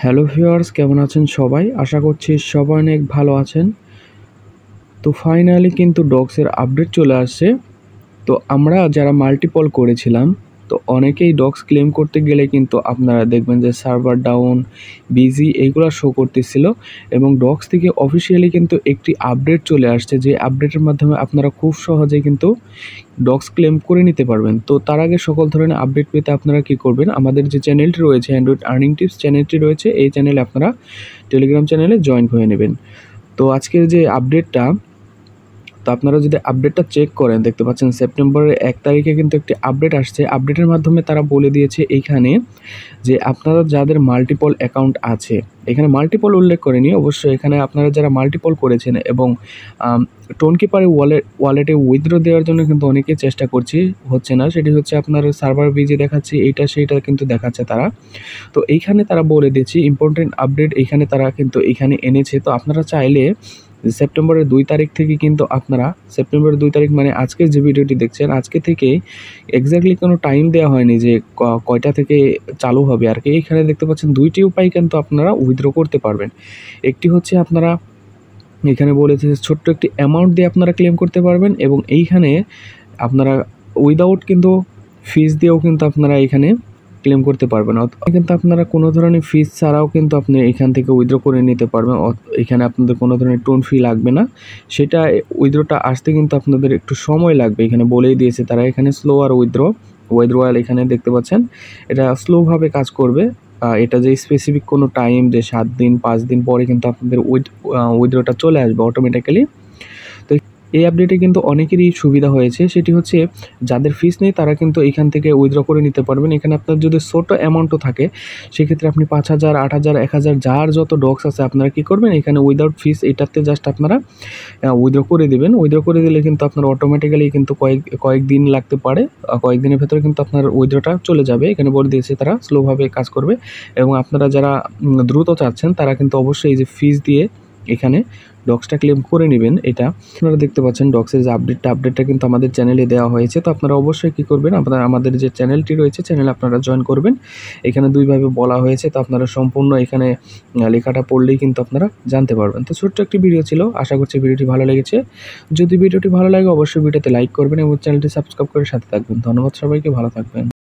Hello viewers, কেমন আছেন সবাই? আশা করছি সবাই অনেক ভালো আছেন। তো ফাইনালি কিন্তু ডগসের আপডেট চলে আসছে। তো আমরা যারা মাল্টিপল করেছিলাম, তো অনেকেই ডগস ক্লেম করতে গেলে কিন্তু আপনারা দেখবেন যে সার্ভার ডাউন, বিজি এইগুলা শো করতেছিল এবং ডগস থেকে অফিসিয়ালি কিন্তু একটি আপডেট চলে আসছে, যে আপডেটের মাধ্যমে আপনারা খুব সহজেই কিন্তু ডগস ক্লেম করে নিতে পারবেন। তো তার আগে সকল ধরনের আপডেট পেতে আপনারা কী করবেন, আমাদের যে চ্যানেলটি রয়েছে অ্যান্ড্রয়েড আর্নিং টিপস চ্যানেলটি রয়েছে, এই চ্যানেলে আপনারা টেলিগ্রাম চ্যানেলে জয়েন হয়ে নেবেন। তো আজকের যে আপডেটটা, তো আপনারা যদি আপডেটটা চেক করেন দেখতে পাচ্ছেন সেপ্টেম্বরের 1 তারিখে কিন্তু একটি আপডেট আসছে। আপডেটের মাধ্যমে তারা বলে দিয়েছে এইখানে যে আপনারা যাদের মাল্টিপল অ্যাকাউন্ট আছে, এখানে মাল্টিপল উল্লেখ করেনি অবশ্যই, এখানে আপনারা যারা মাল্টিপল করেছেন এবং টোনকিপারে ওয়ালেটে উইথড্র দেওয়ার জন্য কিন্তু অনেকেই চেষ্টা করছি, হচ্ছে না। সেটি হচ্ছে আপনার সার্ভার বিজি দেখাচ্ছে, এইটা সেইটা কিন্তু দেখাচ্ছে তারা। তো এইখানে তারা বলে দিয়েছে ইম্পর্টেন্ট আপডেট, এইখানে তারা কিন্তু এইখানে এনেছে। তো আপনারা চাইলে সেপ্টেম্বরের 2 তারিখ থেকে কিন্তু আপনারা, সেপ্টেম্বরের 2 তারিখ মানে আজকের যে ভিডিওটি দেখছেন, আজকে থেকে এক্স্যাক্টলি কোনো টাইম দেওয়া হয়নি যে কয়টা থেকে চালু হবে আর কি। এইখানে দেখতে পাচ্ছেন 2টি উপায় কিন্তু আপনারা উইথড্র করতে পারবেন। একটি হচ্ছে আপনারা এখানে বলেছে যে ছোট্ট একটি অ্যামাউন্ট দিয়ে আপনারা ক্লেম করতে পারবেন এবং এইখানে আপনারা উইদাউট কিন্তু ফিস দিয়েও কিন্তু আপনারা এখানে ক্লেম করতে পারবেন। কিন্তু আপনারা কোনো ধরনের ফিস ছাড়াও কিন্তু আপনি এখান থেকে উইথড্র করে নিতে পারবেন। এখানে আপনাদের কোনো ধরনের টোন ফি লাগবে না। সেটা উইথড্রটা আসতে কিন্তু আপনাদের একটু সময় লাগবে, এখানে বলেই দিয়েছে তারা। এখানে স্লো আর উইথড্রয়াল এখানে দেখতে পাচ্ছেন, এটা স্লোভাবে কাজ করবে। এটা যে স্পেসিফিক কোনো টাইম যে 7 দিন 5 দিন পরে কিন্তু আপনাদের উইথড্রটা চলে আসবে অটোমেটিক্যালি। তো এই আপডেটে কিন্তু অনেকেরই সুবিধা হয়েছে, সেটি হচ্ছে যাদের ফিস নেই তারা কিন্তু এখান থেকে উইথড্র করে নিতে পারবেন। এখানে আপনার যদি ছোট অ্যামাউন্টও থাকে, সেক্ষেত্রে আপনি 5,000, 8,000, 1,000 যার যত ডগস আছে আপনারা কী করবেন, এখানে উইদাউট ফিস এটাতে জাস্ট আপনারা উইথড্র করে দেবেন। উইথড্র করে দিলে কিন্তু আপনার অটোমেটিক্যালি কিন্তু কয়েকদিন লাগতে পারে, কয়েকদিনের ভেতরে কিন্তু আপনার উইথড্রটা চলে যাবে। এখানে বলে দিয়েছে তারা স্লোভাবে কাজ করবে এবং আপনারা যারা দ্রুত চাচ্ছেন তারা কিন্তু অবশ্যই এই যে ফিস দিয়ে এখানে ডগসটা ক্লেম করে নেবেন। এটা আপনারা দেখতে পাচ্ছেন ডগসের যে আপডেটটা কিন্তু আমাদের চ্যানেলে দেওয়া হয়েছে। তো আপনারা অবশ্যই কী করবেন, আপনারা আমাদের যে চ্যানেলটি রয়েছে চ্যানেলে আপনারা জয়েন করবেন। এখানে 2 ভাবে বলা হয়েছে, তো আপনারা সম্পূর্ণ এখানে লেখাটা পড়লেই কিন্তু আপনারা জানতে পারবেন। তো ছোট্ট একটি ভিডিও ছিল, আশা করছি ভিডিওটি ভালো লেগেছে। যদি ভিডিওটি ভালো লাগে অবশ্যই ভিডিওতে লাইক করবেন এবং চ্যানেলটি সাবস্ক্রাইব করে সাথে থাকবেন। ধন্যবাদ সবাইকে, ভালো থাকবেন।